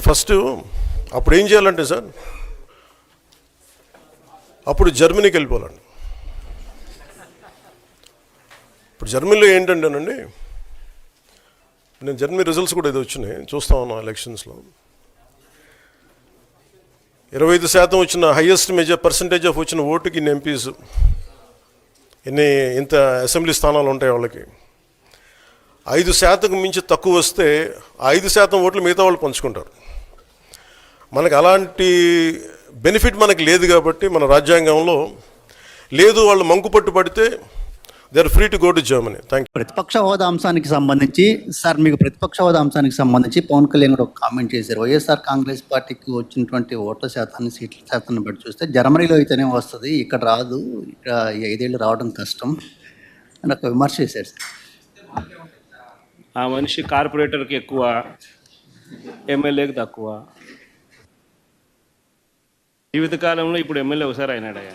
First అప్పుడు ఏం చేయాలంటే సార్, అప్పుడు జర్మనీకి వెళ్ళిపోవాలండి. ఇప్పుడు జర్మనీలో ఏంటంటేనండి, నేను జర్మనీ రిజల్ట్స్ కూడా ఇది వచ్చినాయి, చూస్తా ఉన్నాను ఎలక్షన్స్లో. 25% వచ్చిన హైయెస్ట్ పర్సంటేజ్ ఆఫ్ వచ్చిన ఓటుకి ఇన్ని ఎంపీస్, ఇంత అసెంబ్లీ స్థానాలు ఉంటాయి వాళ్ళకి. 5% మించి తక్కువ వస్తే 5% ఓట్లు మిగతా వాళ్ళు పంచుకుంటారు. మనకు అలాంటి బెనిఫిట్ మనకి లేదు కాబట్టి మన రాజ్యాంగంలో లేదు. వాళ్ళు మంకు పట్టు పడితే they are free to go to Germany. Thank you. ప్రతిపక్ష హోదా అంశానికి సంబంధించి సార్, మీకు ప్రతిపక్ష హోదా అంశానికి సంబంధించి పవన్ కళ్యాణ్ కూడా ఒక కామెంట్ చేశారు. వైఎస్ఆర్ కాంగ్రెస్ పార్టీకి వచ్చినటువంటి ఓట్ల శాతాన్ని, సీట్ల శాతాన్ని బట్టి చూస్తే జర్మనీలో అయితేనే వస్తుంది, ఇక్కడ రాదు, ఇక్కడ 5 ఏళ్ళు రావడం కష్టం అని ఒక విమర్శ చేశారు సార్. ఆ మనిషి కార్పొరేటర్కి ఎక్కువ, ఎమ్మెల్యేకి తక్కువ. జీవితకాలంలో ఇప్పుడు ఎమ్మెల్యే ఒకసారి అయినాడు.